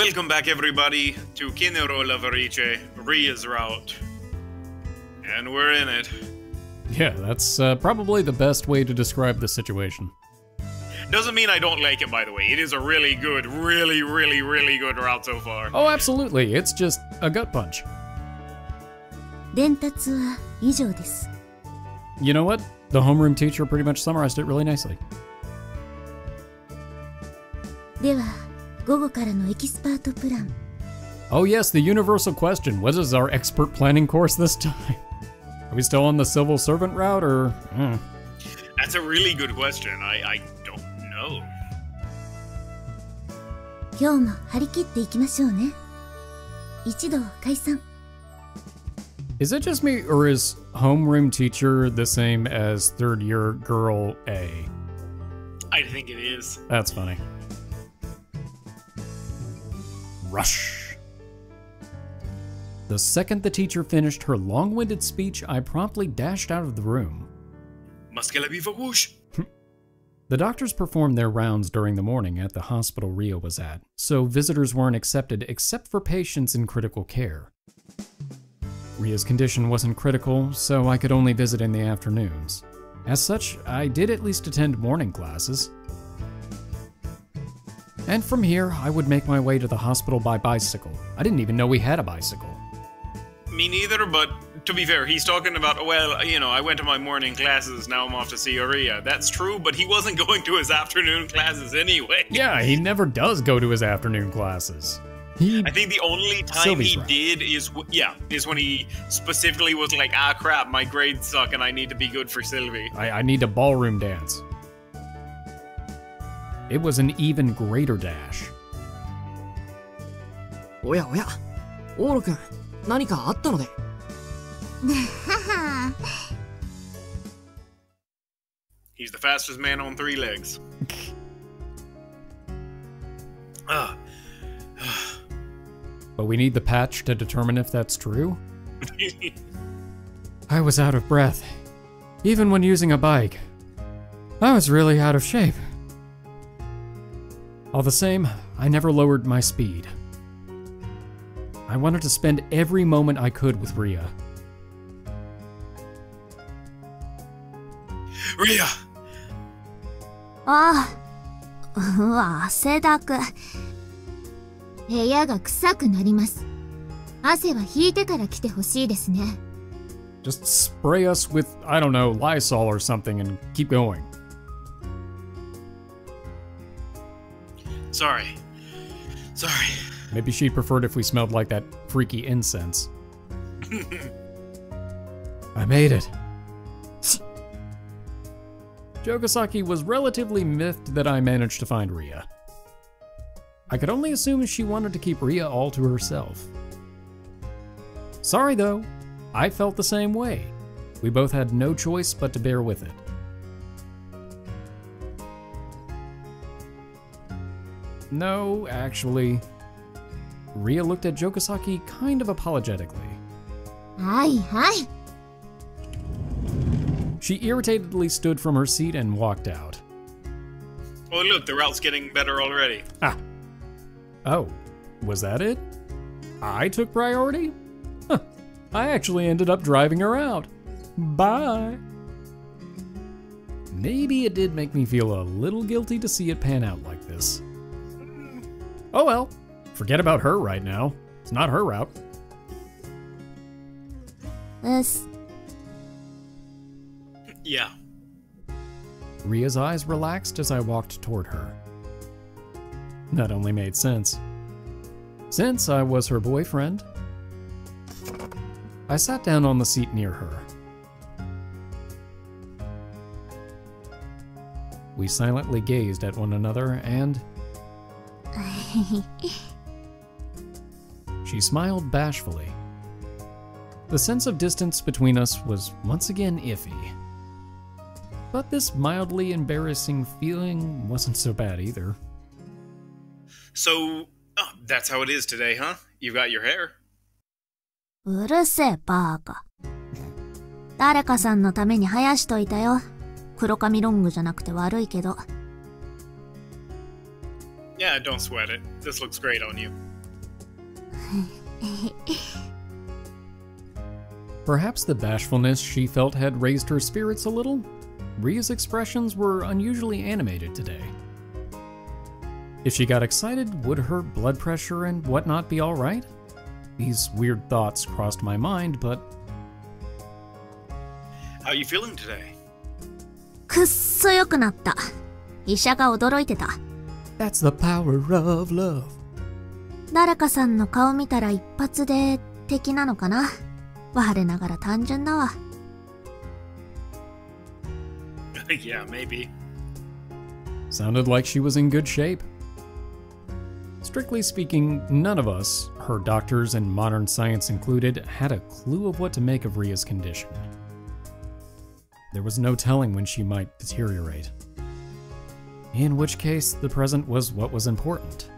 Welcome back, everybody, to Kinkoi Loveriche, Ria's route. And we're in it. Yeah, that's probably the best way to describe the situation. Doesn't mean I don't like it, by the way. It is a really good, really good route so far. Oh, absolutely. It's just a gut punch. 伝達は以上です。 You know what? The homeroom teacher pretty much summarized it really nicely. では、午後からのエキスパートプラン。 Oh yes, the universal question. What is our expert planning course this time? Are we still on the civil servant route, or...? That's a really good question. I don't know. 今日も張り切っていきましょうね。一同解散。 Is it just me, or is homeroom teacher the same as third year girl A? I think it is. That's funny. Rush. The second the teacher finished her long-winded speech, I promptly dashed out of the room. The doctors performed their rounds during the morning at the hospital Ria was at, so visitors weren't accepted except for patients in critical care. Ria's condition wasn't critical, so I could only visit in the afternoons. As such, I did at least attend morning classes. And from here, I would make my way to the hospital by bicycle. I didn't even know we had a bicycle. Me neither, but to be fair, he's talking about, well, you know, I went to my morning classes, now I'm off to see Ria. That's true, but he wasn't going to his afternoon classes anyway. Yeah, he never does go to his afternoon classes. I think the only time he did is when he specifically was like, ah crap, my grades suck and I need to be good for Sylvie. I need to ballroom dance. It was an even greater dash. おやおや、オーロ君、何かあったので。He's the fastest man on 3 legs. But we need the patch to determine if that's true? I was out of breath. Even when using a bike. I was really out of shape. All the same, I never lowered my speed. I wanted to spend every moment I could with Ria. Ria! ああ、汗だく。部屋が臭くなります。汗は引いてから来てほしいですね。Just spray us with, I don't know, Lysol or something and keep going. Sorry. Maybe she'd preferred if we smelled like that freaky incense. I made it. Jogasaki was relatively miffed that I managed to find Ria. I could only assume she wanted to keep Ria all to herself. Sorry though, I felt the same way. We both had no choice but to bear with it. No, actually, Ria looked at Jogasaki kind of apologetically. Hi. She irritatedly stood from her seat and walked out. Oh look, the route's getting better already. Ah. Oh, was that it? I took priority? Huh. I actually ended up driving her out. Bye. Maybe it did make me feel a little guilty to see it pan out like this. Oh well, forget about her right now. It's not her route. Yeah. Ria's eyes relaxed as I walked toward her. That only made sense. Since I was her boyfriend, I sat down on the seat near her. We silently gazed at one another and... She smiled bashfully. The sense of distance between us was once again iffy. But this mildly embarrassing feeling wasn't so bad either. So, that's how it is today, huh? You got your hair. うるせえバーカ。誰かさんのために生やしといたよ。黒髪ロングじゃなくて悪いけど。Yeah, don't sweat it. This looks great on you. Perhaps the bashfulness she felt had raised her spirits a little. Ria's expressions were unusually animated today. If she got excited, would her blood pressure and whatnot be alright? These weird thoughts crossed my mind, but... How are you feeling today? くっそ良くなった。医者が驚いてた。That's the power of love. 誰かさんの顔見たら一発で敵なのかな。我ながら単純だわ。Yeah, maybe. Sounded like she was in good shape. Strictly speaking, none of us, her doctors and modern science included, had a clue of what to make of Ria's condition. There was no telling when she might deteriorate. In which case, the present was what was important.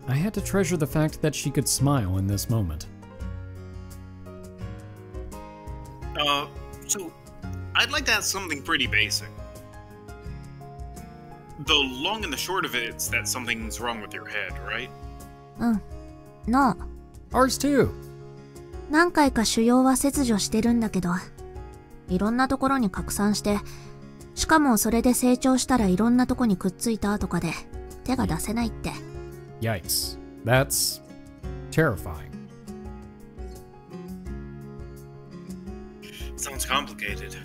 I had to treasure the fact that she could smile in this moment. So, I'd like to ask something pretty basic. The long and the short of it's that something's wrong with your head, right? うん。No. Ours too. 何回か腫瘍は切除してるんだけど、いろんなところに拡散して、しかもそれで成長したらいろんなとこにくっついたとかで手が出せないって。Yikes. That's terrifying. Sounds complicated.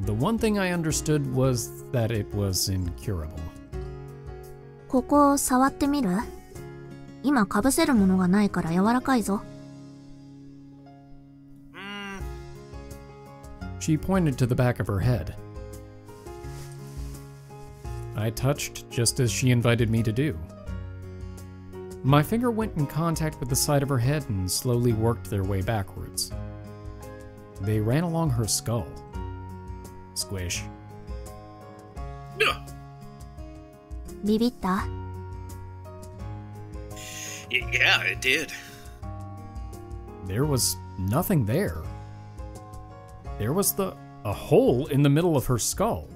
The one thing I understood was that it was incurable. ここ触ってみる？今かぶせるものがないから柔らかいぞ。She pointed to the back of her head. I touched just as she invited me to do. My finger went in contact with the side of her head and slowly worked their way backwards. They ran along her skull. Squish.ビビった？ Yeah, it did. There was nothing there. There was a hole in the middle of her skull.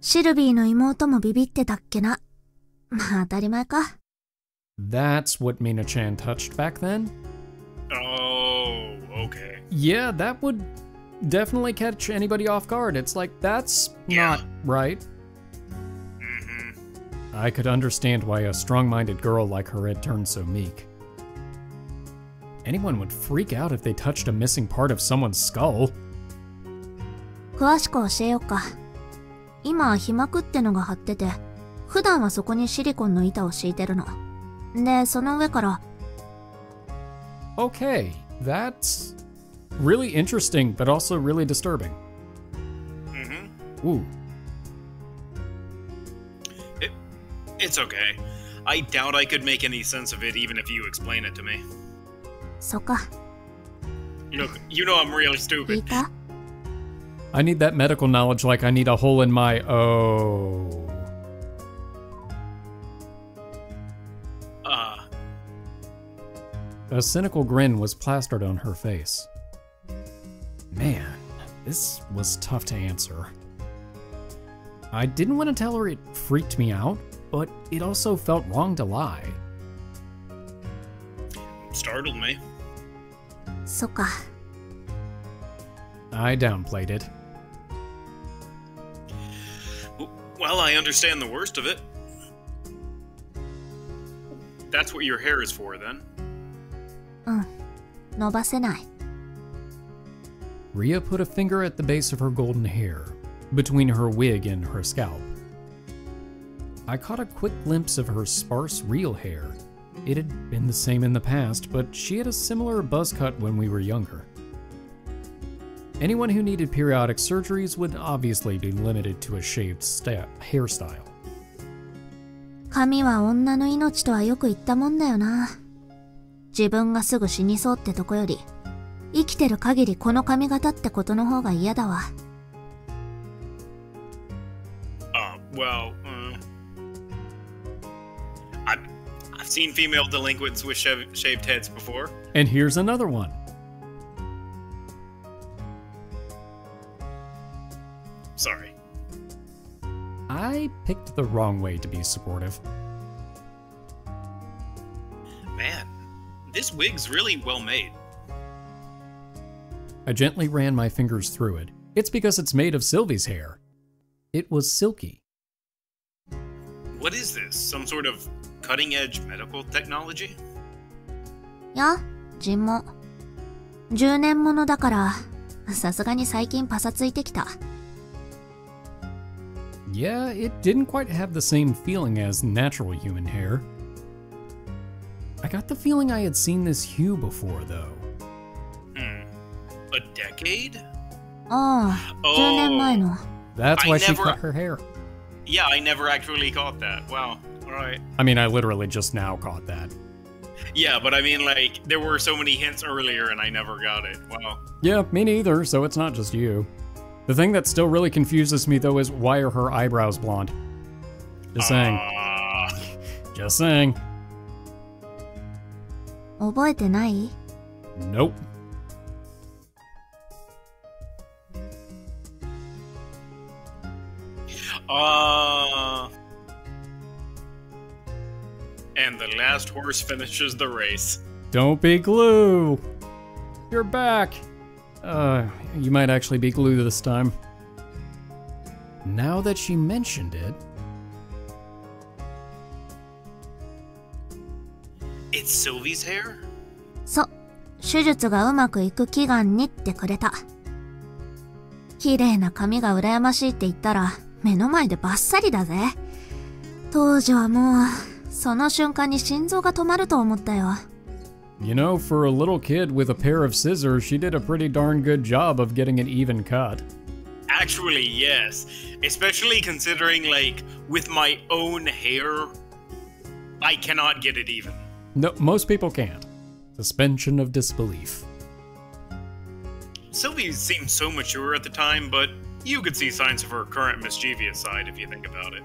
シルビーの妹もビビってたっけな。まあ当たり前か。That's what Mina-chan touched back then? Oh, okay. Yeah, that would definitely catch anybody off guard. It's like, that's not right. I could understand why a strong-minded girl like her had turned so meek. Anyone would freak out if they touched a missing part of someone's skull. 詳しく教えようか。今皮膜ってのが張ってて、普段はそこにシリコンの板を敷いてるの。で、その上から。Okay, that's really interesting, but also really disturbing. Ooh. It's okay. I doubt I could make any sense of it even if you explain it to me. そっか。You know I'm really いい stupid. か？ I need that medical knowledge like I need a hole in my O. A cynical grin was plastered on her face. Man, this was tough to answer. I didn't want to tell her it freaked me out, but it also felt wrong to lie. Startled me. そっか。I downplayed it. Well, I understand the worst of it. That's what your hair is for, then. うん。伸ばせない。Ria put a finger at the base of her golden hair, between her wig and her scalp. I caught a quick glimpse of her sparse, real hair. It had been the same in the past, but she had a similar buzz cut when we were younger. Anyone who needed periodic surgeries would obviously be limited to a shaved hairstyle. 髪は女の命とはよく言ったもんだよな。自分がすぐ死にそうってとこより、生きてる限りこの髪型ってことの方が嫌だわ。Well, I've seen female delinquents with shaved heads before. And here's another one. Sorry. I picked the wrong way to be supportive. Man, this wig's really well made. I gently ran my fingers through it. It's because it's made of Sylvie's hair. It was silky. What is this? Some sort of cutting-edge medical technology? や、尋問。10年ものだから、さすがに最近パサついてきた。Yeah, it didn't quite have the same feeling as natural human hair. I got the feeling I had seen this hue before, though. A decade? ああ、10年前の。That's why she never- cut her hair. Yeah, I never actually caught that. Wow. Alright. I mean, I literally just now caught that. Yeah, but I mean, like, there were so many hints earlier and I never got it. Wow. Yeah, me neither, so it's not just you. The thing that still really confuses me, though, is why are her eyebrows blonde? Just saying. Just saying. 覚えてない？ Nope. And the last horse finishes the race. Don't be glue! You're back! You might actually be glue this time. Now that she mentioned it... It's Sylvie's hair? そう。手術がうまくいく祈願にってくれた。綺麗な髪が羨ましいって言ったら、目の前でバッサリだぜ。当時はもう、その瞬間に心臓が止まると思ったよ。You know, for a little kid with a pair of scissors, she did a pretty darn good job of getting an even cut. Actually, yes. Especially considering, like, with my own hair, I cannot get it even. No, most people can't. Suspension of disbelief. Sylvie seemed so mature at the time, but you could see signs of her current mischievous side if you think about it.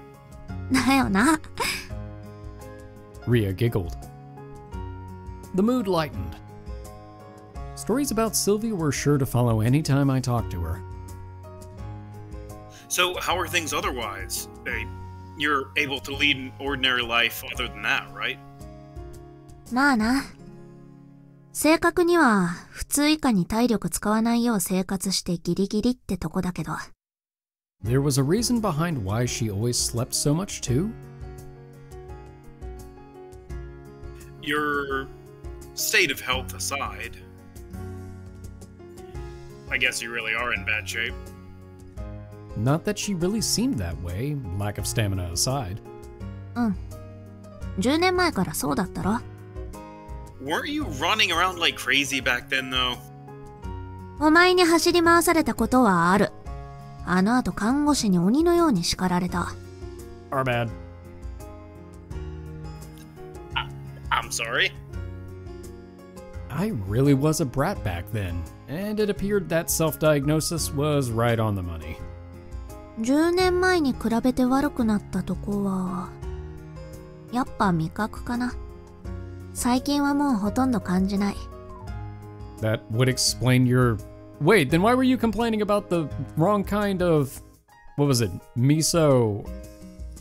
だよな。Ria giggled. The mood lightened. Stories about Sylvie were sure to follow any time I talked to her. So, how are things otherwise? You're able to lead an ordinary life other than that, right? まあな。正確には、普通以下に体力使わないよう生活してギリギリってとこだけど。There was a reason behind why she always slept so much, too? Your state of health aside, I guess you really are in bad shape. Not that she really seemed that way, lack of stamina aside. うん。10年前からそうだったろ？ Weren't you running around like crazy back then, though? お前に走り回されたことはある。あの後看護師に鬼のように叱られた。Our bad. I'm sorry? I really was a brat back then, and it appeared that self-diagnosis was right on the money. 10年前に比べて悪くなったとこは、やっぱ味覚かな。最近はもうほとんど感じない。That would explain your... Wait, then why were you complaining about the wrong kind of... What was it? Miso?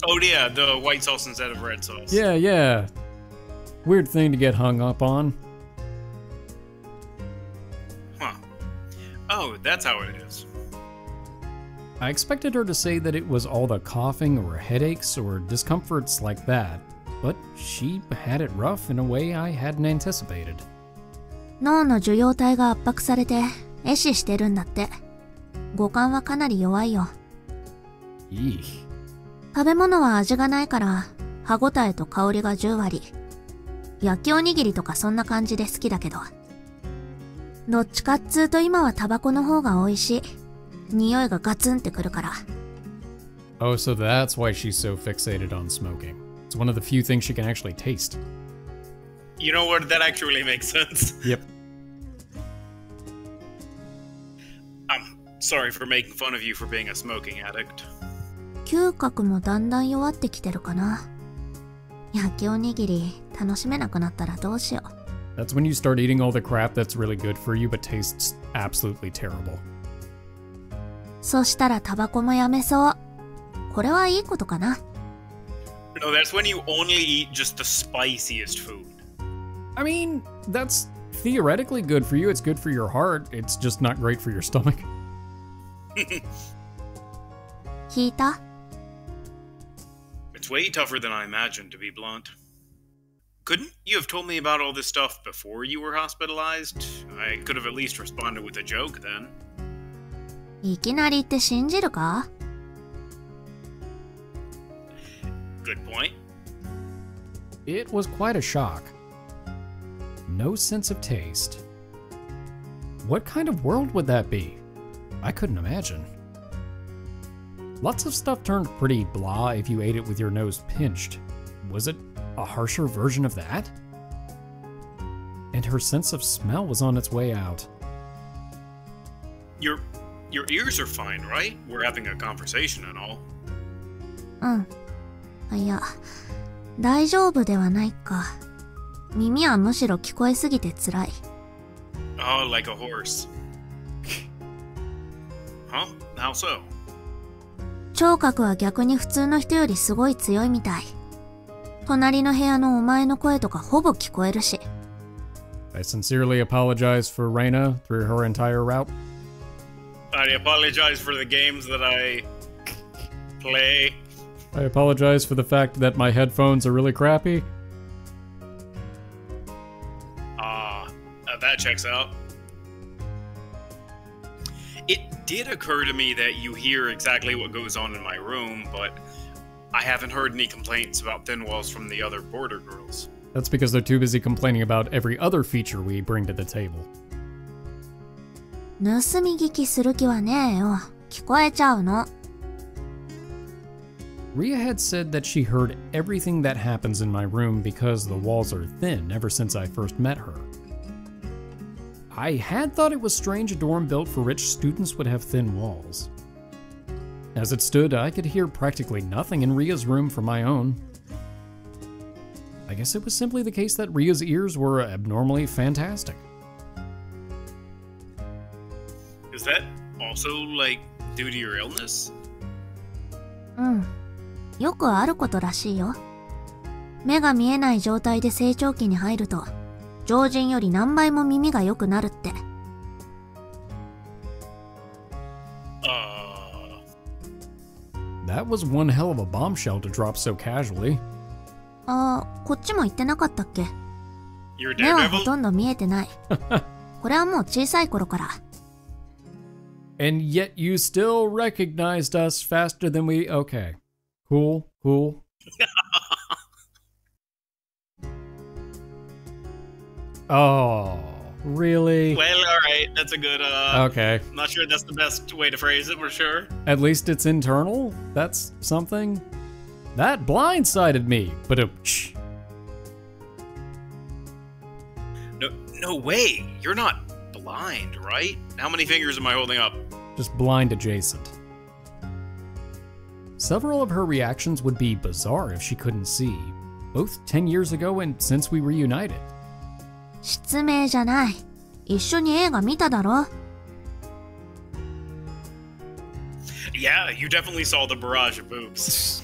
Oh yeah, the white sauce instead of red sauce. Yeah. Weird thing to get hung up on. Huh. Oh, that's how it is. I expected her to say that it was all the coughing or headaches or discomforts like that, but she had it rough in a way I hadn't anticipated. 脳の受容体が圧迫されて壊死してるんだって。五感はかなり弱いよ。Eek. 食べ物は味がないから歯ごたえと香りが10割。焼きおにぎりとかそんな感じで好きだけど。どっちかっつうと今はタバコの方が美味しい。匂いがガツンってくるから。Oh, so that's why she's so fixated on smoking. It's one of the few things she can actually taste. You know what? That actually makes sense. Yep. I'm sorry for making fun of you for being a smoking addict. 嗅覚もだんだん弱ってきてるかな。焼きおにぎり楽しめなくなったらどうしよう。That's when you start eating all the crap that's really good for you but tastes absolutely terrible. そしたらタバコもやめそう。これはいいことかな。No, that's when you only eat just the spiciest food. I mean, that's theoretically good for you. It's good for your heart. It's just not great for your stomach. 聞いた？ It's way tougher than I imagined, to be blunt. Couldn't you have told me about all this stuff before you were hospitalized? I could have at least responded with a joke then. いきなり言って信じるか？ Good point. It was quite a shock. No sense of taste. What kind of world would that be? I couldn't imagine. Lots of stuff turned pretty blah if you ate it with your nose pinched. Was it a harsher version of that? And her sense of smell was on its way out. Your ears are fine, right? We're having a conversation and all. うん。いや、大丈夫ではないか。耳はむしろ聞こえすぎて辛い。Oh, like a horse. Huh? How so? 聴覚は逆に普通の人よりすごい強いみたい。隣の部屋のお前の声とかほぼ聞こえるし。I sincerely apologize for Reina through her entire route. I apologize for the games that I play. I apologize for the fact that my headphones are really crappy. That checks out. It did occur to me that you hear exactly what goes on in my room, but I haven't heard any complaints about thin walls from the other border girls. That's because they're too busy complaining about every other feature we bring to the table. 盗み聞きする気はねえよ。聞こえちゃうの。Ria had said that she heard everything that happens in my room because the walls are thin ever since I first met her. I had thought it was strange a dorm built for rich students would have thin walls. As it stood, I could hear practically nothing in Ria's room from my own. I guess it was simply the case that Ria's ears were abnormally fantastic. Is that also, like, due to your illness? うん。よくあることらしいよ。目が見えない状態で成長期に入ると、常人より何倍も耳が良くなるって。That was one hell of a bombshell to drop so casually. こっちも言ってなかったっけ？ You're 目はほ Daredevil? とんど見えてない。これはもう小さい頃から。And yet you still recognized us faster than we... Okay. Cool, cool. Oh, really? Well, alright, that's a good, Okay. I'm not sure that's the best way to phrase it, for sure. At least it's internal? That's something? That blindsided me, but No way, you're not blind, right? How many fingers am I holding up? just blind adjacent. Several of her reactions would be bizarre if she couldn't see, both 10 years ago and since we reunited. 失明じゃない。一緒に映画見ただろ？ Yeah, you definitely saw the barrage of boobs.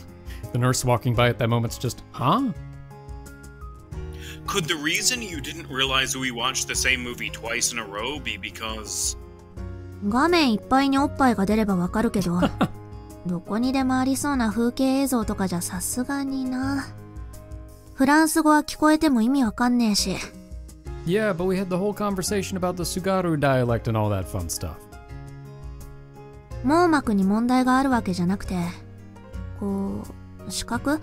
The nurse walking by at that moment's just, huh? Could the reason you didn't realize we watched the same movie twice in a row be because... 画面いっぱいにおっぱいが出ればわかるけど、どこにでもありそうな風景映像とかじゃさすがにな。フランス語は聞こえても意味わかんねえし。Yeah, but we had the whole conversation about the Sugaru dialect and all that fun stuff. 網膜に問題があるわけじゃなくて、こう、視覚？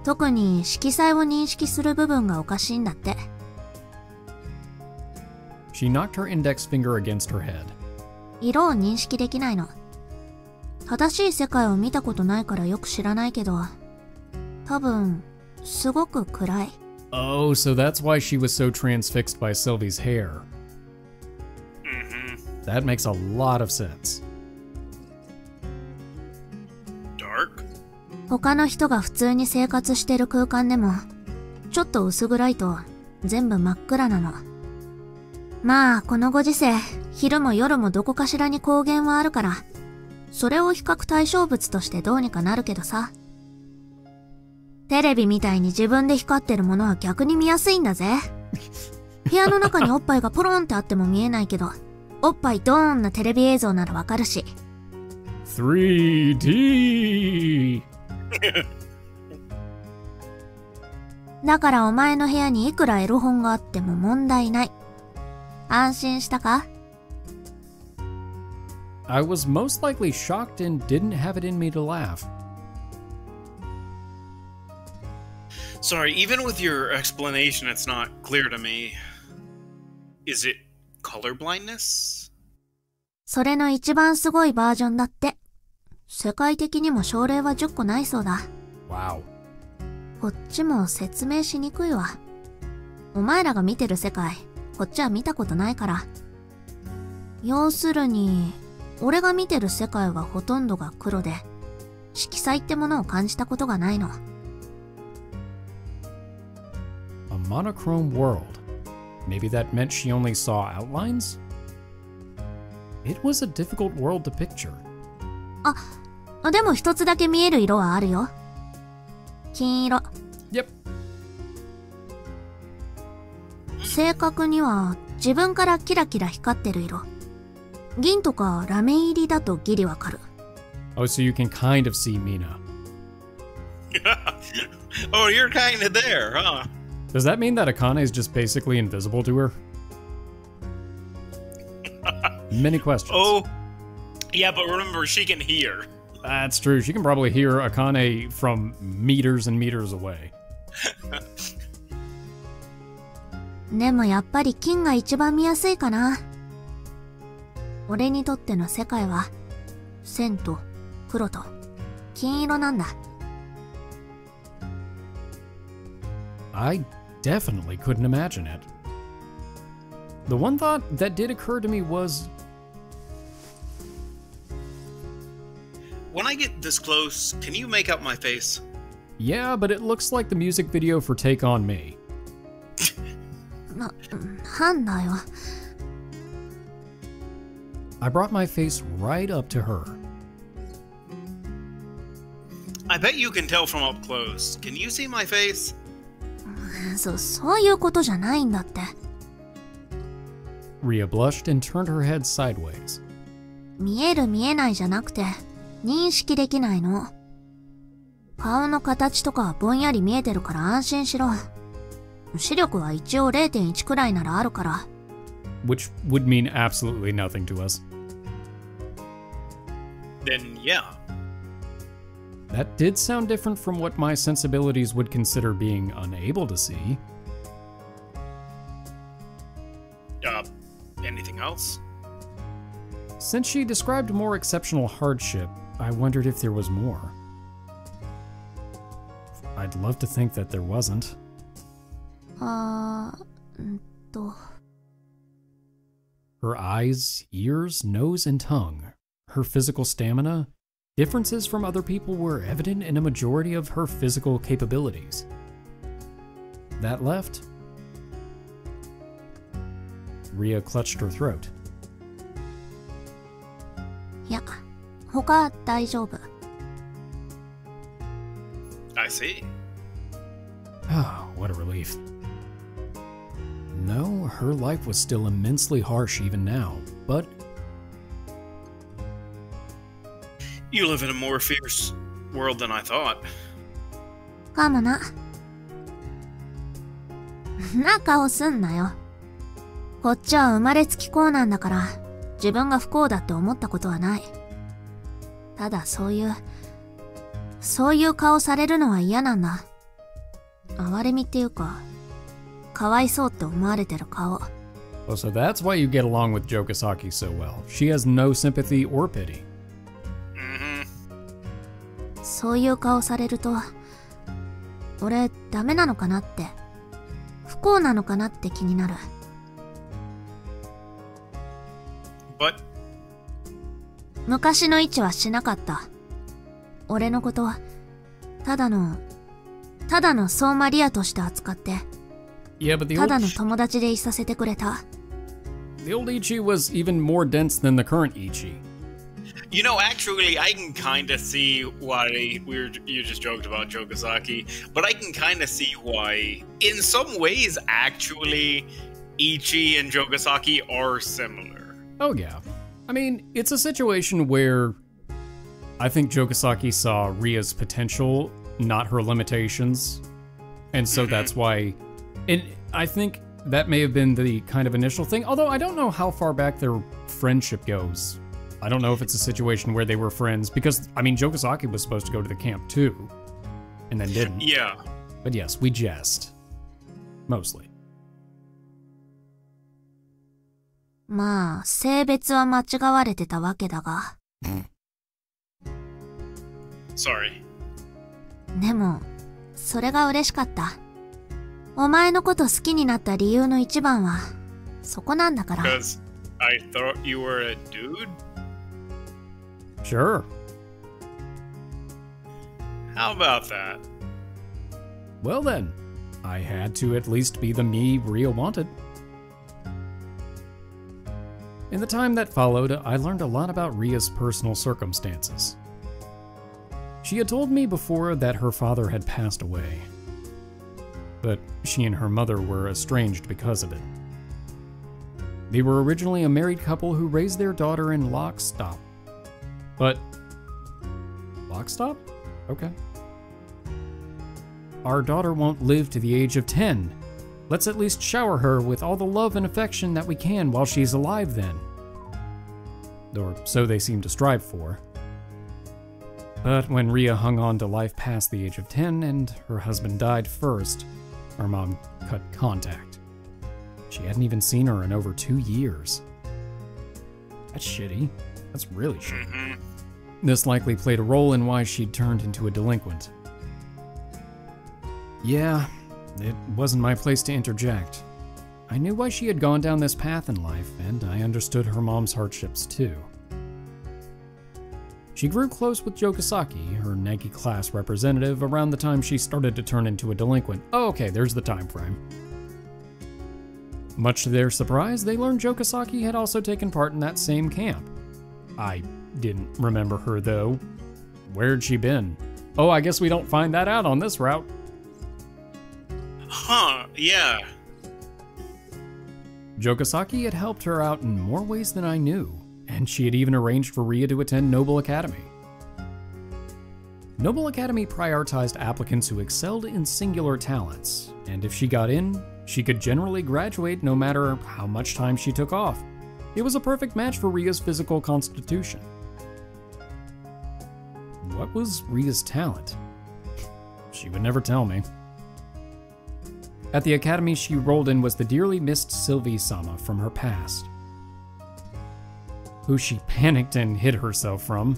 特に色彩を認識する部分がおかしいんだって。She knocked her index finger against her head. 色を認識できないの。正しい世界を見たことないからよく知らないけど、多分、すごく暗い。Oh, so that's why she was so transfixed by Sylvie's hair. That makes a lot of sense. Dark? 他の人が普通に生活してる空間でも、ちょっと薄暗いと全部真っ暗なの。まあ、このご時世、昼も夜もどこかしらに光源はあるから、それを比較対象物としてどうにかなるけどさ。テレビみたいに自分で光ってるものは逆に見やすいんだぜ。部屋の中におっぱいがポロンってあっても見えないけど、おっぱいドーンなテレビ映像ならわかるし。3D! だからお前の部屋にいくらエロ本があっても問題ない。安心したか？ I was most likely shocked and didn't have it in me to laugh. Sorry, even with your explanation, it's not clear to me. Is it color blindness? それの一番すごいバージョンだって。世界的にも症例は10個ないそうだ。Wow. こっちも説明しにくいわ。お前らが見てる世界、こっちは見たことないから。要するに、俺が見てる世界はほとんどが黒で、色彩ってものを感じたことがないの。A monochrome world. Maybe that meant she only saw outlines? It was a difficult world to picture. でも一つだけ見える色はあるよ。金色。Yep. 正確には自分からキラキラ光ってる色。銀とかラメ入りだとギリわかる。Oh, so you can kind of see Mina. Oh, you're kind of there, huh? Does that mean that Akane is just basically invisible to her? Many questions. Oh, yeah, but remember, she can hear. That's true. She can probably hear Akane from meters and meters away. でもやっぱり金が一番見やすいかな。俺にとっての世界は線と黒と金色なんだ。I definitely couldn't imagine it. The one thought that did occur to me was... When I get this close, can you make out my face? Yeah, but it looks like the music video for Take On Me. なんだよ。I brought my face right up to her. I bet you can tell from up close. Can you see my face? そういうことじゃないんだって。Ria blushed and turned her head sideways. 見える見えないじゃなくて、認識できないの。顔の形とかはぼんやり見えてるから安心しろ。視力は一応 0.1 くらいならあるから。Which would mean absolutely nothing to us. Then yeah. That did sound different from what my sensibilities would consider being unable to see. Anything else? Since she described more exceptional hardship, I wondered if there was more. I'd love to think that there wasn't. Her eyes, ears, nose, and tongue, her physical stamina, differences from other people were evident in a majority of her physical capabilities. That left... Ria clutched her throat. いや、他大丈夫。I see. Ah, what a relief. No, her life was still immensely harsh even now, but... You live in a more fierce world than I thought. かもな。な顔すんなよ。こっちは生まれつきこうなんだから、自分が不幸だって思ったことはない。ただそういう顔されるのは嫌なんだ。哀れみっていうか、かわいそうって思われてる顔。Oh, so that's why you get along with Jogasaki so well. She has no sympathy or pity. そういう顔されると、俺ダメなのかなって、不幸なのかなって気になる。But... 昔の位置はしなかった。俺のことは、ただの相馬リアとして扱って、Yeah, but ただの友達でいさせてくれた。the old Ichi was even more dense than the current Ichi. You know, actually, I can kind of see why you just joked about Jogasaki, but I can kind of see why, in some ways, actually, Ichi and Jogasaki are similar. Oh yeah. I mean, it's a situation where I think Jogasaki saw Ria's potential, not her limitations, and so that's why, and I think that may have been the kind of initial thing, although I don't know how far back their friendship goes. I don't know if it's a situation where they were friends, because, I mean, Jogasaki was supposed to go to the camp too, and then didn't. Yeah. But yes, we jest. Mostly. まあ、性別は間違われてたわけだが。Sorry. でも、それが嬉しかった。お前のこと好きになった理由の一番は、そこなんだから。Because I thought you were a dude? Sure. How about that? Well then, I had to at least be the me Ria wanted. In the time that followed, I learned a lot about Ria's personal circumstances. She had told me before that her father had passed away, but she and her mother were estranged because of it. They were originally a married couple who raised their daughter in lockstep. But... lockstep? Okay. Our daughter won't live to the age of 10. Let's at least shower her with all the love and affection that we can while she's alive then. Or so they seem to strive for. But when Ria hung on to life past the age of 10 and her husband died first, our mom cut contact. She hadn't even seen her in over 2 years. That's shitty. That's really shitty. This likely played a role in why she'd turned into a delinquent. Yeah, it wasn't my place to interject. I knew why she had gone down this path in life, and I understood her mom's hardships too. She grew close with Jogasaki, her Nike class representative, around the time she started to turn into a delinquent. Oh, okay, there's the time frame. Much to their surprise, they learned Jogasaki had also taken part in that same camp. I didn't remember her though. Where'd she been? Oh, I guess we don't find that out on this route. Huh, yeah. Jogasaki had helped her out in more ways than I knew, and she had even arranged for Ria to attend Noble Academy. Noble Academy prioritized applicants who excelled in singular talents, and if she got in, she could generally graduate no matter how much time she took off. It was a perfect match for Ria's physical constitution. What was Ria's talent? She would never tell me. At the academy she rolled in was the dearly missed Sylvie-sama from her past, who she panicked and hid herself from.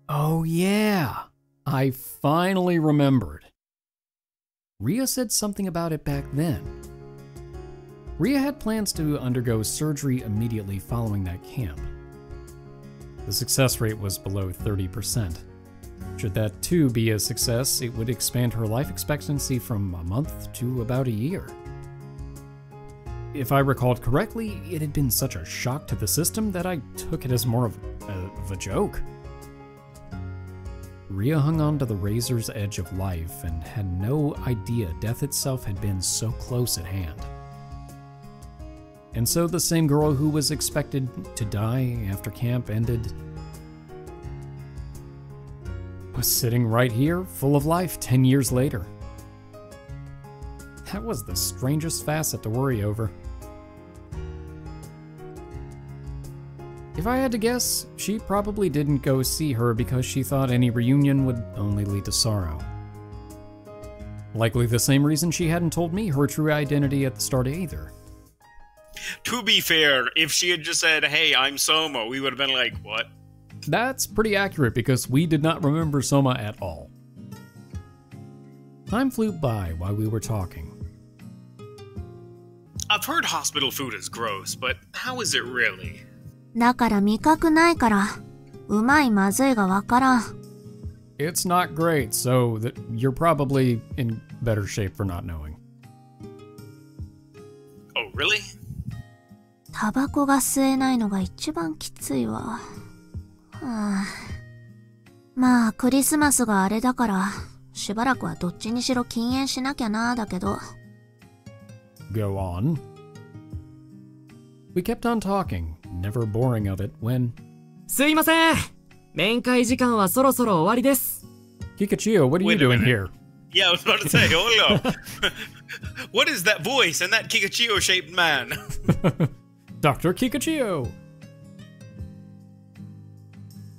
Oh yeah, I finally remembered. Ria said something about it back then. Ria had plans to undergo surgery immediately following that camp. The success rate was below 30%. Should that too be a success, it would expand her life expectancy from a month to about a year. If I recalled correctly, it had been such a shock to the system that I took it as more of a joke. Ria hung on to the razor's edge of life and had no idea death itself had been so close at hand. And so the same girl who was expected to die after camp ended was sitting right here, full of life 10 years later. That was the strangest facet to worry over. If I had to guess, she probably didn't go see her because she thought any reunion would only lead to sorrow. Likely the same reason she hadn't told me her true identity at the start either. To be fair, if she had just said, "Hey, I'm Soma," we would have been like, "What?" That's pretty accurate because we did not remember Soma at all. Time flew by while we were talking. I've heard hospital food is gross, but how is it really? だから味覚ないから、うまいまずいがわからん。It's not great, so that you're probably in better shape for not knowing. Oh, really? タバコが吸えないのが一番きついわ。はあ、まあ、クリスマスがあれだから、しばらくはどっちにしろ禁煙しなきゃな、だけど。Go on. We kept on talking, never boring of it, when... すいません。面会時間はそろそろ終わりです。Kikuchiyo, what are you doing here? Yeah, I was about to say, hold up. What is that voice and that Kikuchiyo-shaped man? Dr. Kikuchiyo!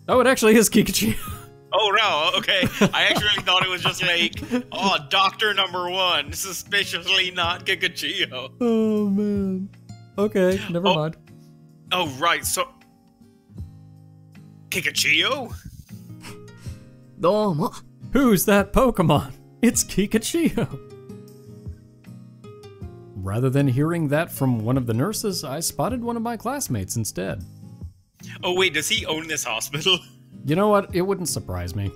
Oh, it actually is Kikuchiyo. Oh, no, okay. I actually thought it was just like, oh, Doctor Number 1, suspiciously not Kikuchiyo. Oh, man. Okay, never mind. Oh, right, so... Kikuchiyo? どうも。Who's that Pokemon? It's Kikuchiyo. Rather than hearing that from one of the nurses, I spotted one of my classmates instead. Oh, wait, does he own this hospital? You know what? It wouldn't surprise me.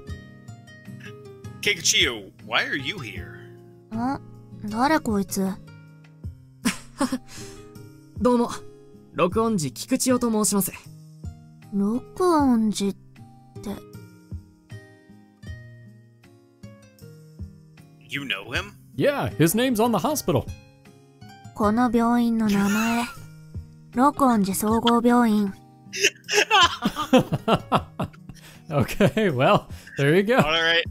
Kikuchiyo, why are you here? 誰こいつ？どうも。録音時菊千代と申します。録音時って。You know him? Yeah, his name's on the hospital. この病院の名前。録音時総合病院。Okay, well, there you go. All right.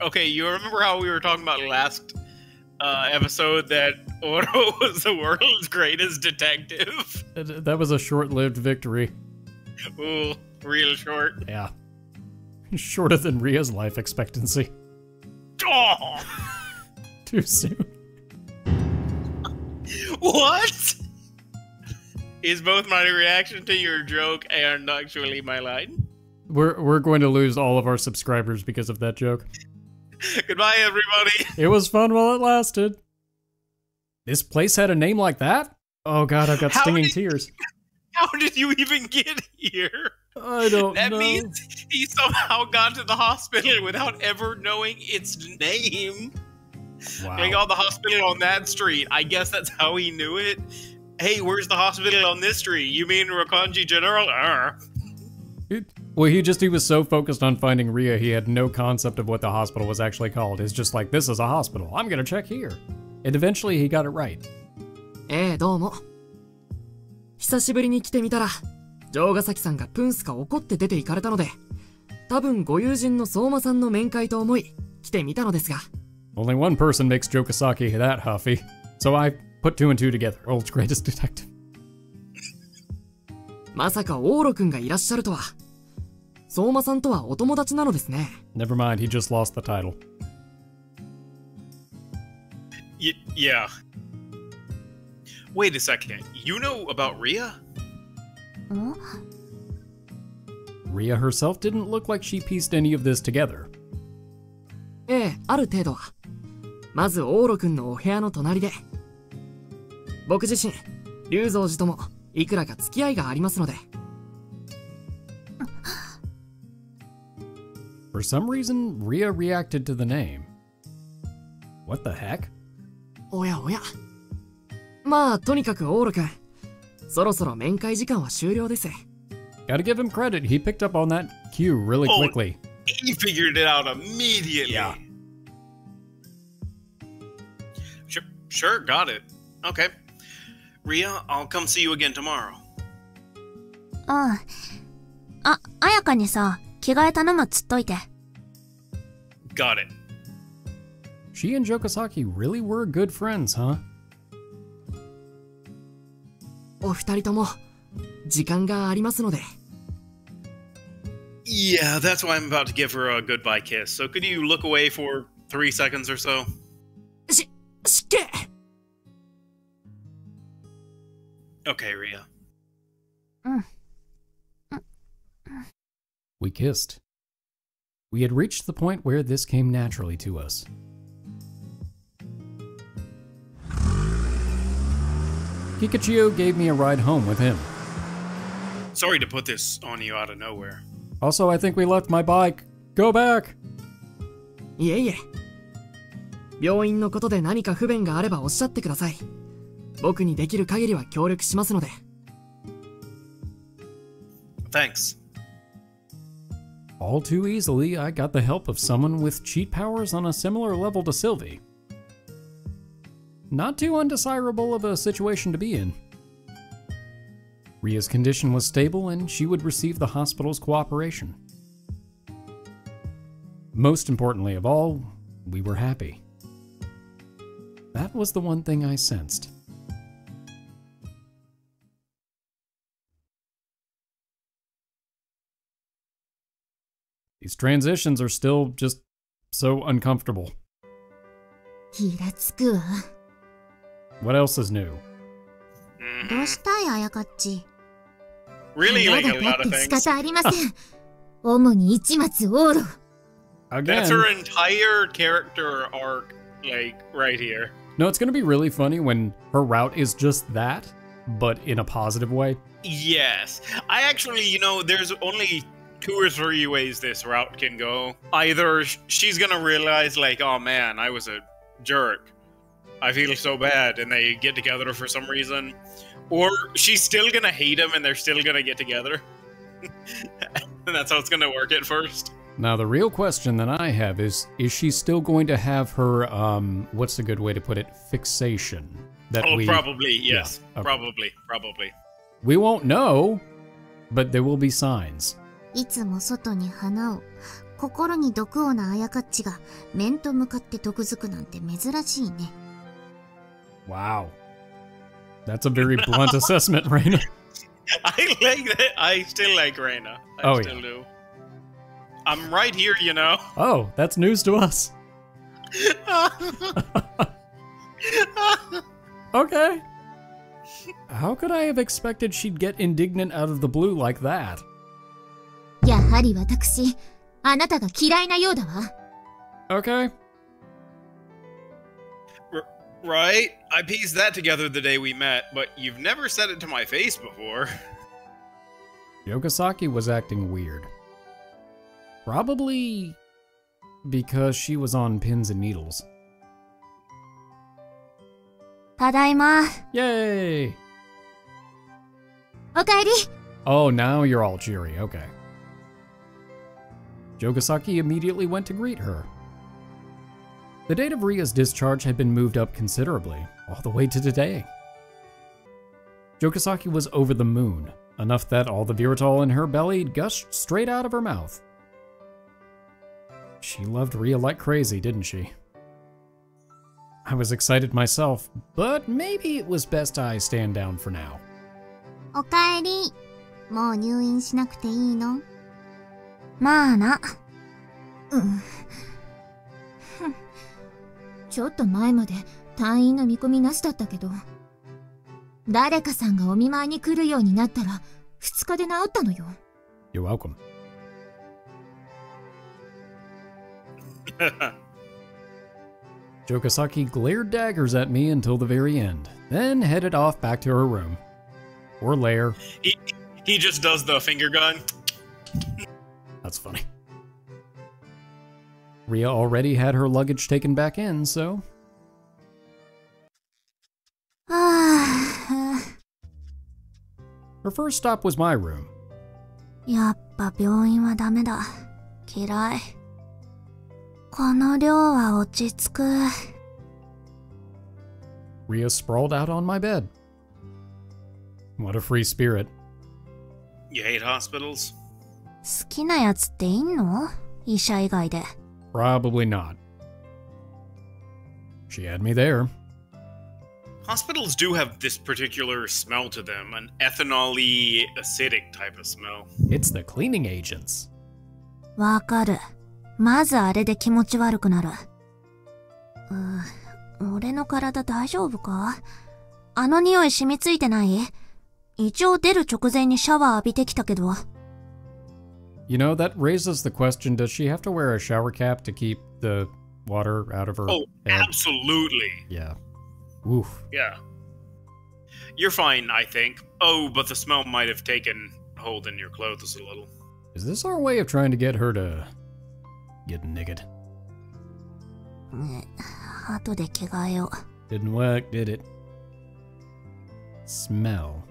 Okay, you remember how we were talking about last episode that Ouro was the world's greatest detective? That was a short-lived victory. Ooh, real short. Yeah. Shorter than Ria's life expectancy. Oh! Too soon. What? Is both my reaction to your joke and actually my line? We're going to lose all of our subscribers because of that joke. Goodbye, everybody. It was fun while it lasted. This place had a name like that? Oh god, I've got stinging tears. How did you even get here? I don't know. That means he somehow got to the hospital without ever knowing its name. Wow. Like, oh, the hospital on that street. I guess that's how he knew it. Hey, where's the hospital on this street? You mean Rakonji General? Well, he was so focused on finding Ria, he had no concept of what the hospital was actually called. It's just like, this is a hospital. I'm gonna check here. And eventually he got it right. どうも。久しぶりに来てみたら、城ヶ崎さんがプンスカ怒って出て行かれたので、多分ご友人の相馬さんの面会と思い、来てみたのですが。Only one person makes Jogasaki that huffy, so I put two and two together. World's greatest detective. まさかオーロくんがいらっしゃるとは。相馬さんとはお友達なのですね。Never mind, he just lost the title. Yeah. Wait a second. You know about Ria? Ria herself didn't look like she pieced any of this together. ある程度は。まずオーロくんのお部屋の隣で。僕自身、龍蔵寺ともいくらか付き合いがありますので。For some reason, Ria reacted to the name. What the heck? おやおや。まあ、とにかくオーロくん、そろそろ面会時間は終了です。Gotta give him credit, he picked up on that cue really quickly. He figured it out immediately. Yeah. Sure, got it. Okay. Ria, I'll come see you again tomorrow. 彩香にさ、着替え頼むっつっといて。Got it. She and Jogasaki really were good friends, huh? お二人とも時間がありますので。Yeah, that's why I'm about to give her a goodbye kiss. So could you look away for 3 seconds or so? しっけ。Okay, Ria. We kissed. We had reached the point where this came naturally to us. Kikuchiyo gave me a ride home with him. Sorry to put this on you out of nowhere. Also, I think we left my bike. Go back! いえいえ。病院のことで何か不便があればおっしゃってください。僕にできる限りは協力しますので。Thanks. All too easily, I got the help of someone with cheat powers on a similar level to Sylvie. Not too undesirable of a situation to be in. Ria's condition was stable and she would receive the hospital's cooperation. Most importantly of all, we were happy. That was the one thing I sensed. These transitions are still just so uncomfortable. イラつくわ。 What else is new? どうしたい、あやかっち。 Really, like 腹 a が lot 立 of って仕 things. 方ありません。主に市松オーロ。 Again. That's her entire character arc, like, right here. No, it's gonna be really funny when her route is just that, but in a positive way. Yes. I actually, you know, there's only 2 or 3 ways this route can go. Either she's gonna realize, like, oh man, I was a jerk. I feel so bad, and they get together for some reason. Or she's still gonna hate him, and they're still gonna get together. And that's how it's gonna work at first. Now, the real question that I have is she still going to have her, what's a good way to put it, fixation? That Probably, yes. Yeah, okay. Probably. We won't know, but there will be signs. いつも外に花を、心に毒をなあやかっちが面と向かって毒づくなんて珍しいね。Wow. That's a very blunt assessment, Reina. I like that. I still like Reina. I still do. I'm right here, you know. Oh, that's news to us. Okay. How could I have expected she'd get indignant out of the blue like that? やはり私、あなたが嫌いなようだわ。Okay. Right? I pieced that together the day we met, but you've never said it to my face before. Jogasaki was acting weird. Probably because she was on pins and needles. ただいま。 Yay! おかえり。 Oh, now you're all cheery. Okay. Jogasaki immediately went to greet her. The date of Ria's discharge had been moved up considerably, all the way to today. Jogasaki was over the moon, enough that all the viritol in her belly gushed straight out of her mouth. She loved Ria like crazy, didn't she? I was excited myself, but maybe it was best I stand down for now. おかえり。もう入院しなくていいの？まあな。ちょっと前まで退院の見込みなしだったけど、誰かさんがお見舞いに来るようになったら2日で治ったのよ。You're welcome. Jogasaki glared daggers at me until the very end, then headed off back to her room. Or lair. He just does the finger gun. That's funny. Ria already had her luggage taken back in, so... Her first stop was my room. やっぱ病院はダメだ。嫌い。この量は落ち着く。Ria sprawled out on my bed. What a free spirit. You hate hospitals? 好きなやつっていんの？医者以外で。Probably not. She had me there. Hospitals do have this particular smell to them, an ethanol-y, acidic type of smell. It's the cleaning agents. わかる。まずあれで気持ち悪くなる。俺の体大丈夫か？あの匂い染みついてない？一応出る直前にシャワー浴びてきたけど。You know, that raises the question, does she have to wear a shower cap to keep the water out of her Oh, head? absolutely. Yeah. Oof. Yeah. You're fine, I think. Oh, but the smell might have taken hold in your clothes a little. Is this our way of trying to get her to get naked? 後で着替えよう。 Didn't work, did it? Smell.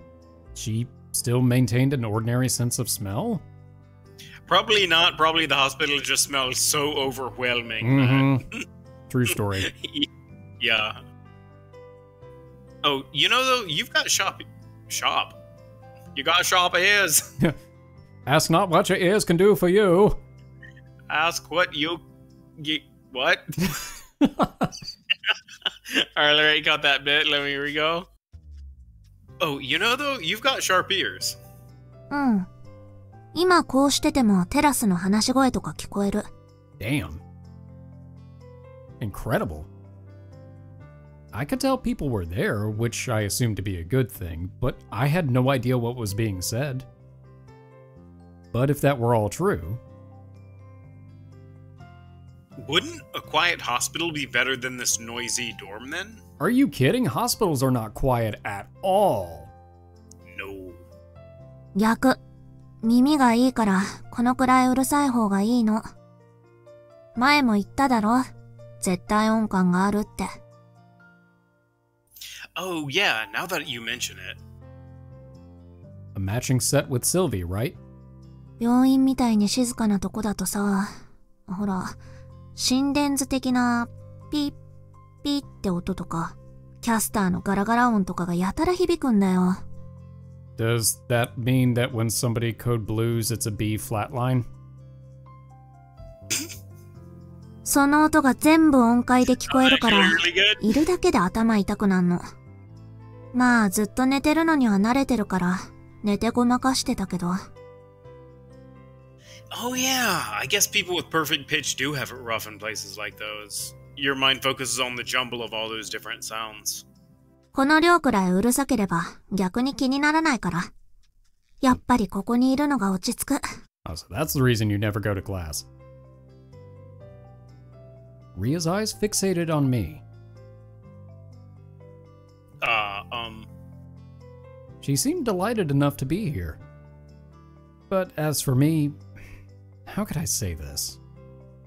Cheap still maintained an ordinary sense of smell? Probably not. Probably the hospital just smells so overwhelming. Mm-hmm. True story. Yeah. Oh, you know though, you've got shop. You got sharp ears. Ask not what your ears can do for you. Ask what you what? Alright, got that bit. Let me re-go. Oh, you know though, you've got sharp ears. うん。今こうしててもテラスの話し声とか聞こえる。Damn. Incredible. I could tell people were there, which I assumed to be a good thing, but I had no idea what was being said. But if that were all true... Wouldn't a quiet hospital be better than this noisy dorm then? Are you kidding? Hospitals are not quiet at all. No. 逆。耳がいいからこのくらいうるさい方がいいの。前も言っただろ。絶対音感があるって。Oh yeah, now that you mention it. A matching set with Sylvie, right? 病院みたいに静かなとこだとさ、ほら、心電図的なピッピッって音とか、キャスターのガラガラ音とかがやたら響くんだよ。Does that mean that when somebody code blues, it's a B flatline? その音が全部音階で聞こえるから、 Really good. いるだけで頭痛くなんの。まあずっと寝てるのには慣れてるから、寝てごまかしてたけど。Oh yeah, I guess people with perfect pitch do have it rough in places like those. Your mind focuses on the jumble of all those different sounds. この量くらいうるさければ逆に気にならないから。やっぱりここにいるのが落ち着く。Oh, so that's the reason you never go to class. Ria's eyes fixated on me. She seemed delighted enough to be here. But as for me, how could I say this?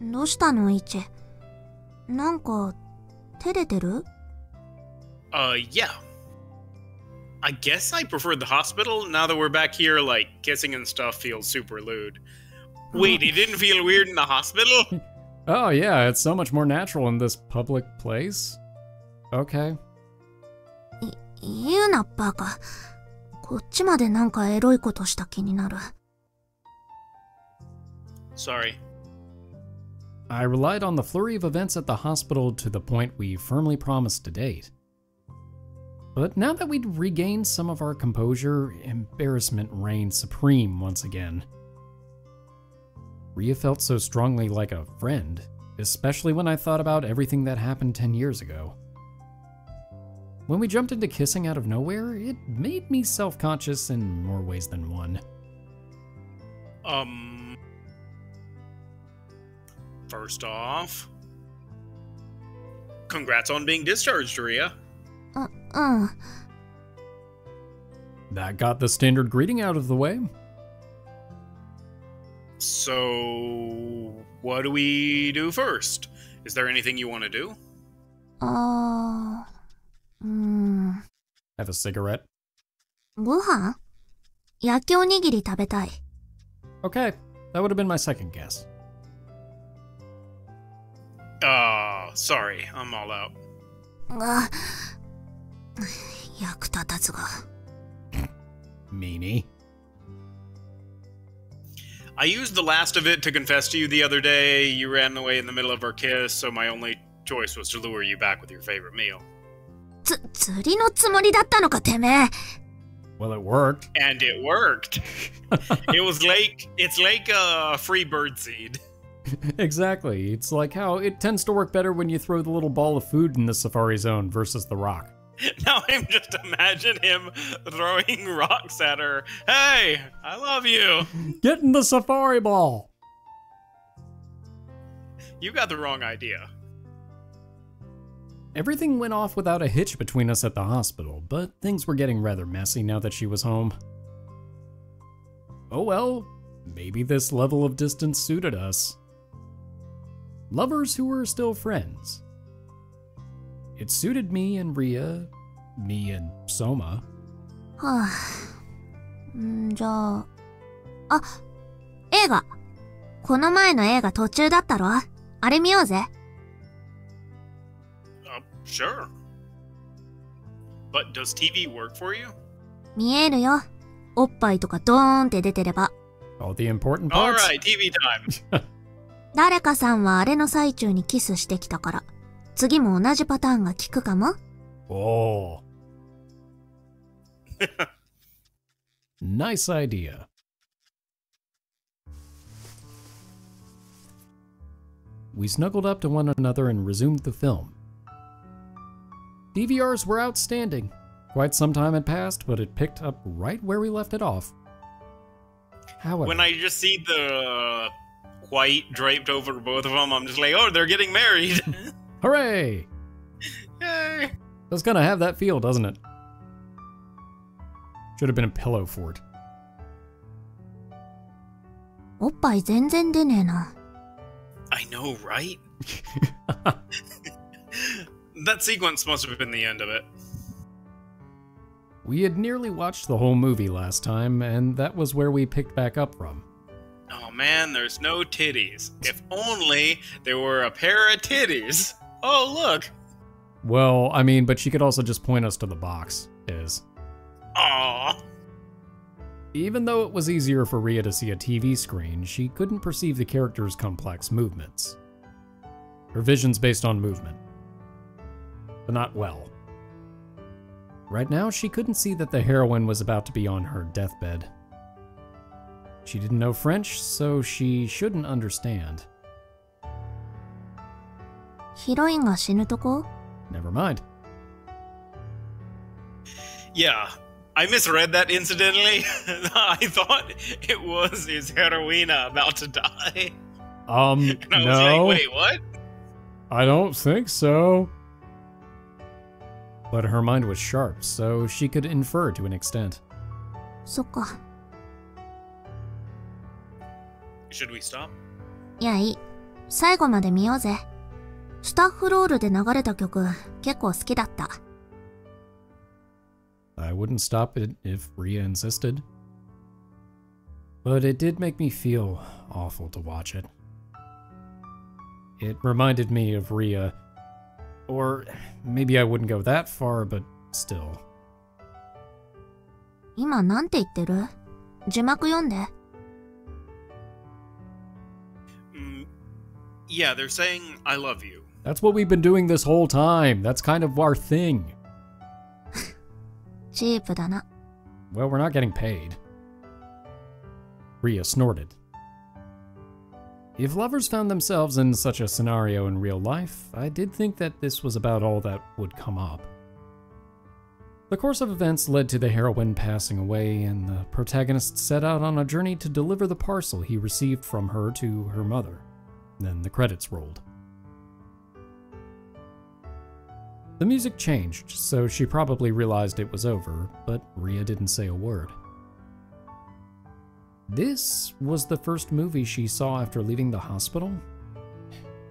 どうしたのイチ。なんか照れてる？ Yeah. I guess I preferred the hospital. Now that we're back here, like, kissing and stuff feels super lewd. Wait, it didn't feel weird in the hospital? Oh yeah, it's so much more natural in this public place. Okay. 言うなバカ。こっちまでなんかエロいことした気になる。Sorry. I relied on the flurry of events at the hospital to the point we firmly promised to date. But now that we'd regained some of our composure, embarrassment reigned supreme once again. Ria felt so strongly like a friend, especially when I thought about everything that happened 10 years ago. When we jumped into kissing out of nowhere, it made me self-conscious in more ways than one. First off, congrats on being discharged, Ria. うん。 That got the standard greeting out of the way. So, what do we do first? Is there anything you want to do? Have a cigarette? ご飯？焼きおにぎり食べたい。 Okay, that would have been my second guess. Sorry, I'm all out. が、役立たずが。Meanie. I used the last of it to confess to you the other day. You ran away in the middle of our kiss, so my only choice was to lure you back with your favorite meal. 釣りのつもりだったのかてめえ。 Well, it worked. And it worked. It's like a free bird seed. Exactly. It's like how it tends to work better when you throw the little ball of food in the safari zone versus the rock. Now I'm just imagine him throwing rocks at her. Hey, I love you. Get in the safari ball. You got the wrong idea. Everything went off without a hitch between us at the hospital, but things were getting rather messy now that she was home. Oh well, maybe this level of distance suited us. Lovers who were still friends. It suited me and Ria, me and Soma. はあ、じゃあ、あ、映画。この前の映画途中だったろ？あれ見ようぜ。Sure. But does TV work for you? 見えるよ。おっぱいとかドーンって出てれば。All the important parts. Alright, TV time. 誰かさんはあれの最中にキスしてきたから、次も同じパターンが効くかも。Oh. Nice idea. We snuggled up to one another and resumed the film. DVRs were outstanding. Quite some time had passed, but it picked up right where we left it off. However, When I just see the white draped over both of them, I'm just like, oh, they're getting married. hooray! Yay. Does kind of have that feel, doesn't it? Should have been a pillow fort. おっぱい全然出ねえな。I know, right? That sequence must have been the end of it. We had nearly watched the whole movie last time, and that was where we picked back up from. Oh man, there's no titties. If only there were a pair of titties. Oh, look. Well, I mean, but she could also just point us to the box, Aww. Even though it was easier for Ria to see a TV screen, she couldn't perceive the character's complex movements. Her vision's based on movement. But not well. Right now, she couldn't see that the heroine was about to be on her deathbed. She didn't know French, so she shouldn't understand. ヒロインが死ぬとこ？ Never mind. Yeah, I misread that incidentally. I thought it was his heroina about to die. And I was No. like, wait, what? I don't think so. But her mind was sharp, so she could infer to an extent. そっか。 Should we stop? いや、いい。最後まで見ようぜ。スタッフロールで流れた曲、結構好きだった。I wouldn't stop it if Ria insisted. But it did make me feel awful to watch it. It reminded me of Ria. Or maybe I wouldn't go that far, but still. 今なんて言ってる？字幕読んで。Yeah, they're saying, I love you. That's what we've been doing this whole time. That's kind of our thing. チープだな。 Well, we're not getting paid. Ria snorted. If lovers found themselves in such a scenario in real life, I did think that this was about all that would come up. The course of events led to the heroine passing away, and the protagonist set out on a journey to deliver the parcel he received from her to her mother. Then the credits rolled. The music changed, so she probably realized it was over, but Ria didn't say a word. This was the first movie she saw after leaving the hospital?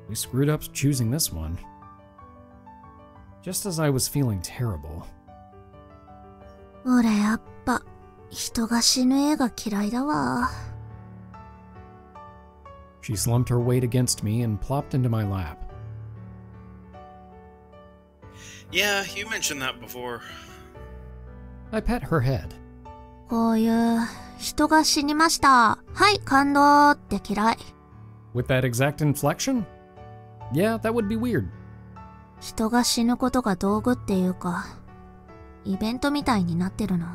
We screwed up choosing this one. Just as I was feeling terrible. 俺やっぱ、人が死ぬ映画嫌いだわ。She slumped her weight against me and plopped into my lap. Yeah, you mentioned that before. I pet her head. こういう人が死にました。はい、感動って嫌い。With that exact inflection? Yeah, that would be weird. 人が死ぬことが道具っていうか、イベントみたいになってるの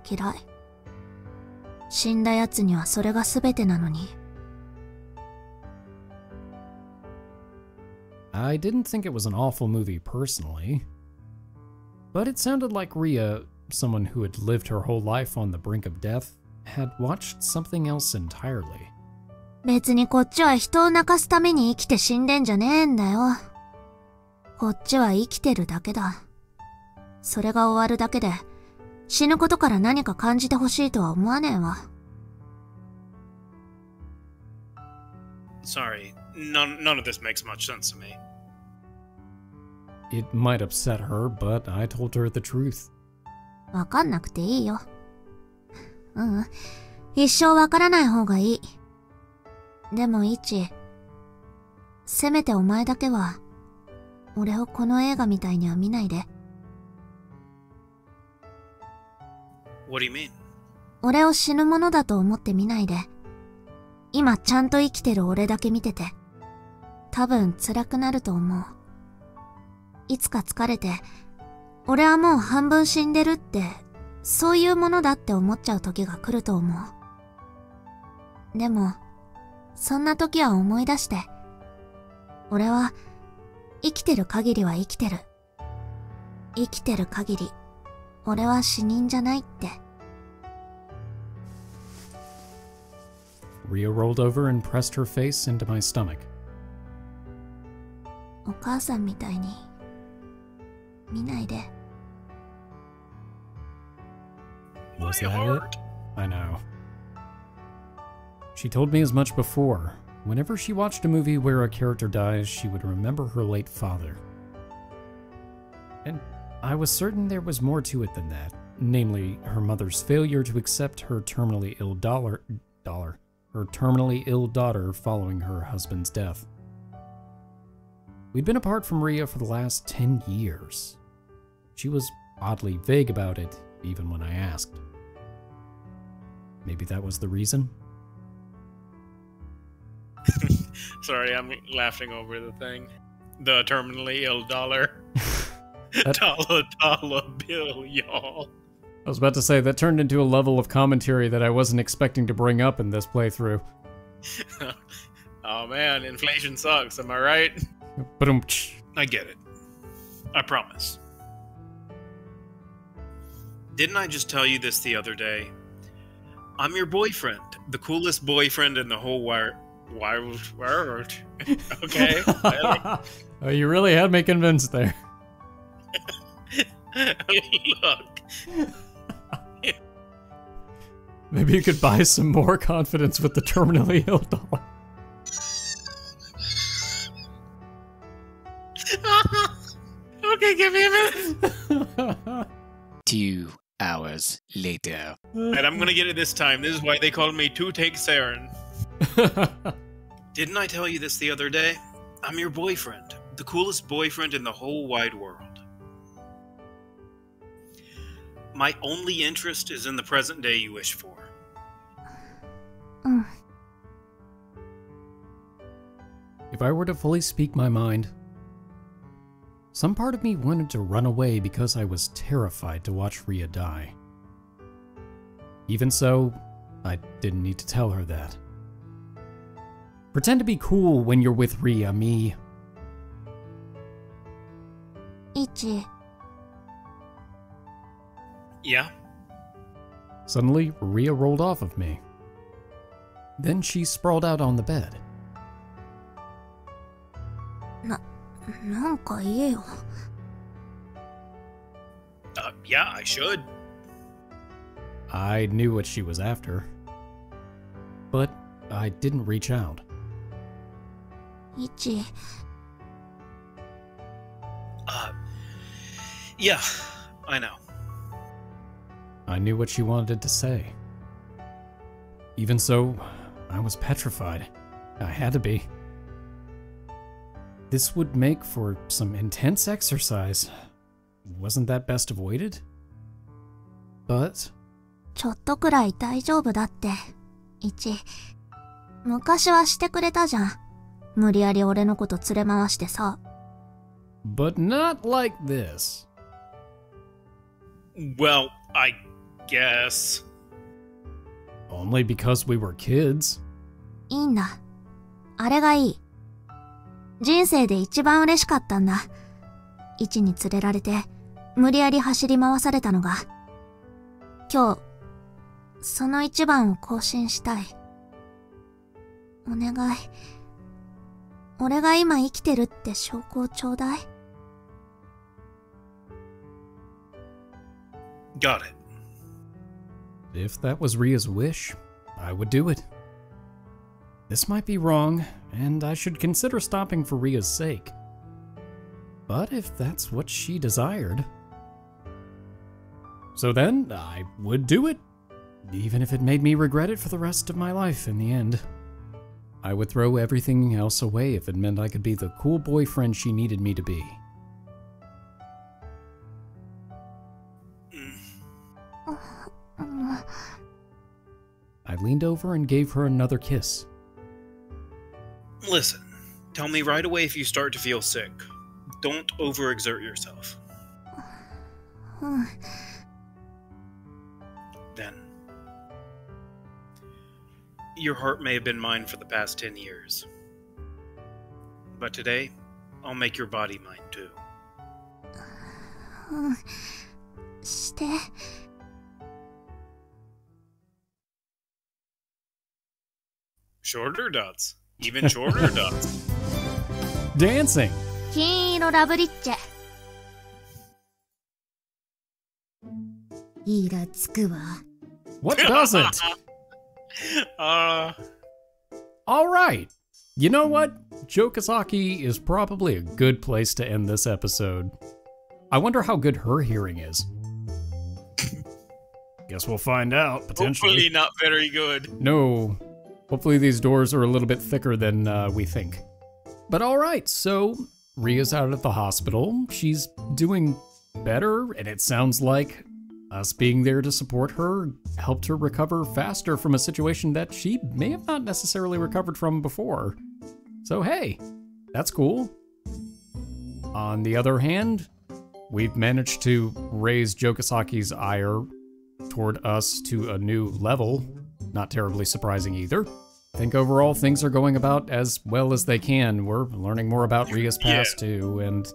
嫌い。死んだ奴にはそれが全てなのに。I didn't think it was an awful movie personally, but it sounded like Ria, someone who had lived her whole life on the brink of death, had watched something else entirely. 別にこっちは人を泣かすために生きて死んでんじゃねえんだよ。こっちは生きてるだけだ。それが終わるだけで、死ぬことから何か感じてほしいとは思わねえわ。Sorry, none of this makes much sense to me. It might upset her, but I told her the truth. わかんなくていいよ。うん。一生わからない方がいい。でもイチ、せめてお前だけは、俺をこの映画みたいには見ないで。What do you mean? 俺を死ぬものだと思って見ないで。今ちゃんと生きてる俺だけ見てて。多分辛くなると思う。いつか疲れて、俺はもう半分死んでるって、そういうものだって思っちゃう時が来ると思う。でも、そんな時は思い出して。俺は、生きてる限りは生きてる。生きてる限り、俺は死人じゃないって。Ria rolled over and pressed her face into my stomach. お母さんみたいに、見ないで。Was that it? I know. She told me as much before. Whenever she watched a movie where a character dies, she would remember her late father. And I was certain there was more to it than that. Namely, her mother's failure to accept her terminally ill daughter following her husband's death. We'd been apart from Ria for the last 10 years. She was oddly vague about it, even when I asked. Maybe that was the reason? Sorry, I'm laughing over the thing. The terminally ill dollar. Dollar bill, y'all. I was about to say, that turned into a level of commentary that I wasn't expecting to bring up in this playthrough. Oh man, inflation sucks, am I right? I get it. I promise. Didn't I just tell you this the other day? I'm your boyfriend. The coolest boyfriend in the whole world. Okay. Oh, you really had me convinced there. Look. Maybe you could buy some more confidence with the terminally ill dollar. Okay, give me a minute. 2 hours later. And I'm gonna get it this time. This is why they call me Two-Take Saren. Didn't I tell you this the other day? I'm your boyfriend. The coolest boyfriend in the whole wide world. My only interest is in the present day you wish for. If I were to fully speak my mind, some part of me wanted to run away because I was terrified to watch Ria die. Even so, I didn't need to tell her that. Pretend to be cool when you're with Ria, me. Ichi. Yeah? Suddenly, Ria rolled off of me. Then she sprawled out on the bed. なんか言えよ。Yeah, I should. I knew what she was after, but I didn't reach out. イチ。Yeah, I know. I knew what she wanted to say. Even so, I was petrified. I had to be. This would make for some intense exercise. Wasn't that best avoided? But... ちょっとくらい大丈夫だって。イチ。昔はしてくれたじゃん。無理やり俺のこと連れ回してさ。But not like this. Well, I guess. Only because we were kids. いいんだ。あれがいい。人生で一番嬉しかったんだ。イチに連れられて、無理やり走り回されたのが。今日、その一番を更新したい。お願い。俺が今生きてるって証拠をちょうだい。Got it. If that was Ria's wish, I would do it. This might be wrong, and I should consider stopping for Ria's sake. But if that's what she desired... So then, I would do it. even if it made me regret it for the rest of my life in the end. I would throw everything else away if it meant I could be the cool boyfriend she needed me to be. I leaned over and gave her another kiss. Listen, tell me right away if you start to feel sick. Don't overexert yourself. Then, your heart may have been mine for the past 10 years. But today, I'll make your body mine too. して。 Shorter dots. Even shorter dots. Dancing! 金色ラブリッチェ。イラつくわ。 What doesn't? Alright. You know what? Jogasaki is probably a good place to end this episode. I wonder how good her hearing is. Guess we'll find out, potentially. Hopefully not very good. No. Hopefully these doors are a little bit thicker than we think. But alright, so Ria's out at the hospital. She's doing better, and it sounds like us being there to support her helped her recover faster from a situation that she may have not necessarily recovered from before. So hey, that's cool. On the other hand, we've managed to raise Jogasaki's ire toward us to a new level. Not terribly surprising either. I think overall things are going about as well as they can. We're learning more about Ria's past too, and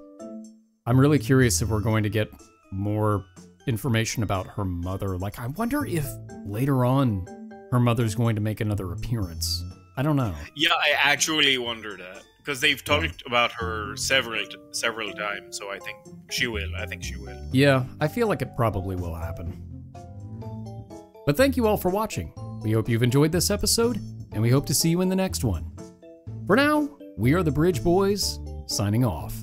I'm really curious if we're going to get more information about her mother. Like, I wonder if later on her mother's going to make another appearance. I don't know. Yeah, I actually wonder that. Because they've talked about her several times, so I think she will. Yeah, I feel like it probably will happen. But thank you all for watching. We hope you've enjoyed this episode, and we hope to see you in the next one. For now, we are the Bridge Boys, signing off.